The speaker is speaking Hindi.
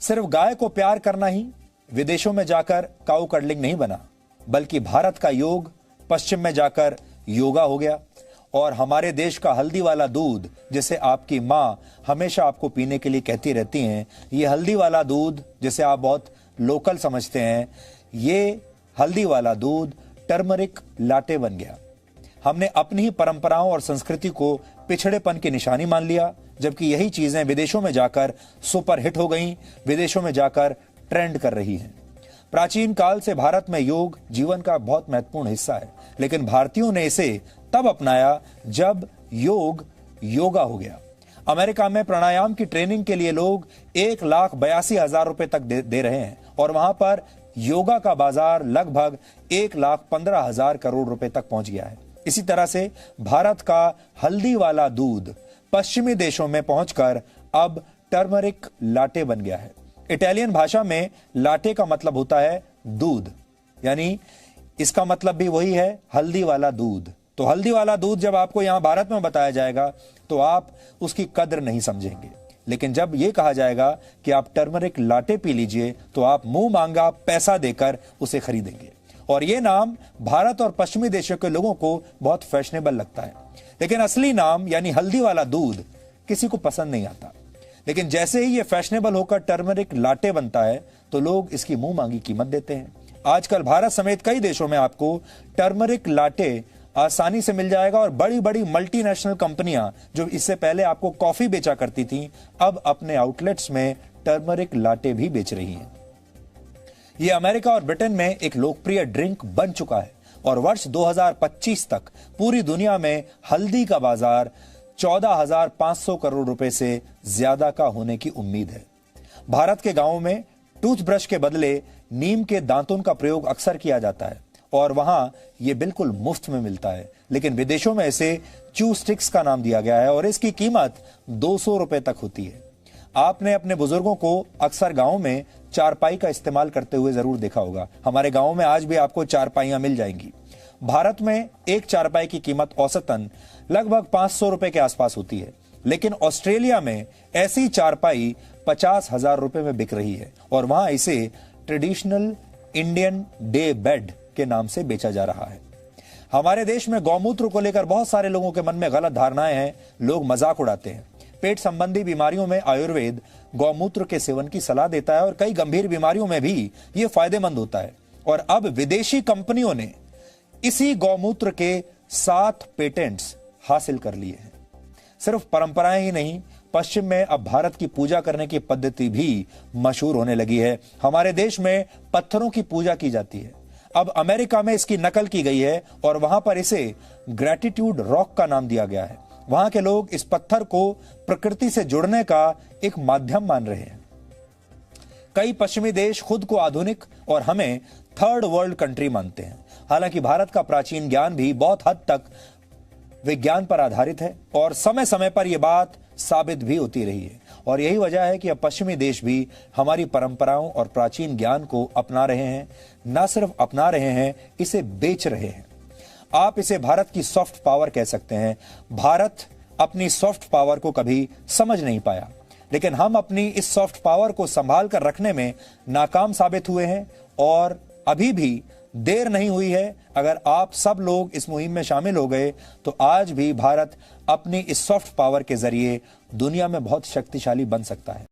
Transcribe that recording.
सिर्फ गाय को प्यार करना ही विदेशों में जाकर काऊ कडलिंग नहीं बना, बल्कि भारत का योग पश्चिम में जाकर योगा हो गया। और हमारे देश का हल्दी वाला दूध, जिसे आपकी माँ हमेशा आपको पीने के लिए कहती रहती हैं, ये हल्दी वाला दूध जिसे आप बहुत लोकल समझते हैं, ये हल्दी वाला दूध टर्मरिक लाटे बन गया। हमने अपनी ही परंपराओं और संस्कृति को पिछड़ेपन की निशानी मान लिया, जबकि यही चीजें विदेशों में जाकर सुपर हिट हो गईं, विदेशों में जाकर ट्रेंड कर रही हैं। प्राचीन काल से भारत में योग जीवन का बहुत महत्वपूर्ण हिस्सा है, लेकिन भारतीयों ने इसे तब अपनाया जब योग योगा हो गया। अमेरिका में प्राणायाम की ट्रेनिंग के लिए लोग 1,82,000 रुपए तक दे रहे हैं और वहां पर योगा का बाजार लगभग 1,15,000 करोड़ रुपए तक पहुंच गया है। इसी तरह से भारत का हल्दी वाला दूध पश्चिमी देशों में पहुंचकर अब टर्मरिक लाटे बन गया है। इटालियन भाषा में लाटे का मतलब होता है दूध, यानी इसका मतलब भी वही है, हल्दी वाला दूध। तो हल्दी वाला दूध जब आपको यहां भारत में बताया जाएगा तो आप उसकी कद्र नहीं समझेंगे, लेकिन जब यह कहा जाएगा कि आप टर्मरिक लाटे पी लीजिए तो आप मुंह मांगा पैसा देकर उसे खरीदेंगे। और यह नाम भारत और पश्चिमी देशों के लोगों को बहुत फैशनेबल लगता है, लेकिन असली नाम यानी हल्दी वाला दूध किसी को पसंद नहीं आता। लेकिन जैसे ही यह फैशनेबल होकर टर्मरिक लाटे बनता है तो लोग इसकी मुंह मांगी कीमत देते हैं। आजकल भारत समेत कई देशों में आपको टर्मरिक लाटे आसानी से मिल जाएगा और बड़ी बड़ी मल्टीनेशनल कंपनियां जो इससे पहले आपको कॉफी बेचा करती थीं, अब अपने आउटलेट्स में टर्मरिक लाटे भी बेच रही हैं। यह अमेरिका और ब्रिटेन में एक लोकप्रिय ड्रिंक बन चुका है और वर्ष 2025 तक पूरी दुनिया में हल्दी का बाजार 14,500 करोड़ रुपए से ज्यादा का होने की उम्मीद है। भारत के गांवों में टूथब्रश के बदले नीम के दांतुन का प्रयोग अक्सर किया जाता है और वहां यह बिल्कुल मुफ्त में मिलता है, लेकिन विदेशों में इसे च्यू स्टिक्स का नाम दिया गया है और इसकी कीमत 200 रुपए तक होती है। आपने अपने बुजुर्गों को अक्सर गांव में चारपाई का इस्तेमाल करते हुए जरूर देखा होगा। हमारे गांव में आज भी आपको चारपाइयां मिल जाएंगी। भारत में एक चारपाई की कीमत औसतन लगभग 500 रुपए के आसपास होती है, लेकिन ऑस्ट्रेलिया में ऐसी चारपाई 50,000 रुपए में बिक रही है और वहां इसे ट्रेडिशनल इंडियन डे बेड के नाम से बेचा जा रहा है। हमारे देश में गौमूत्र को लेकर बहुत सारे लोगों के मन में गलत धारणाएं हैं, लोग मजाक उड़ाते हैं। पेट संबंधी बीमारियों में आयुर्वेद गौमूत्र के सेवन की सलाह देता है और कई गंभीर बीमारियों में भी यह फायदेमंद होता है। और अब विदेशी कंपनियों ने इसी गौमूत्र के 7 पेटेंट्स हासिल कर लिए हैं। सिर्फ परंपराएं ही नहीं, पश्चिम में अब भारत की पूजा करने की पद्धति भी मशहूर होने लगी है। हमारे देश में पत्थरों की पूजा की जाती है, अब अमेरिका में इसकी नकल की गई है और वहां पर इसे ग्रेटिट्यूड रॉक का नाम दिया गया है। वहां के लोग इस पत्थर को प्रकृति से जुड़ने का एक माध्यम मान रहे हैं। कई पश्चिमी देश खुद को आधुनिक और हमें थर्ड वर्ल्ड कंट्री मानते हैं। हालांकि भारत का प्राचीन ज्ञान भी बहुत हद तक विज्ञान पर आधारित है और समय समय पर यह बात साबित भी होती रही है। और यही वजह है कि अब पश्चिमी देश भी हमारी परंपराओं और प्राचीन ज्ञान को अपना रहे हैं। न सिर्फ अपना रहे हैं, इसे बेच रहे हैं। आप इसे भारत की सॉफ्ट पावर कह सकते हैं। भारत अपनी सॉफ्ट पावर को कभी समझ नहीं पाया, लेकिन हम अपनी इस सॉफ्ट पावर को संभाल कर रखने में नाकाम साबित हुए हैं और अभी भी देर नहीं हुई है। अगर आप सब लोग इस मुहिम में शामिल हो गए तो आज भी भारत अपनी इस सॉफ्ट पावर के जरिए दुनिया में बहुत शक्तिशाली बन सकता है।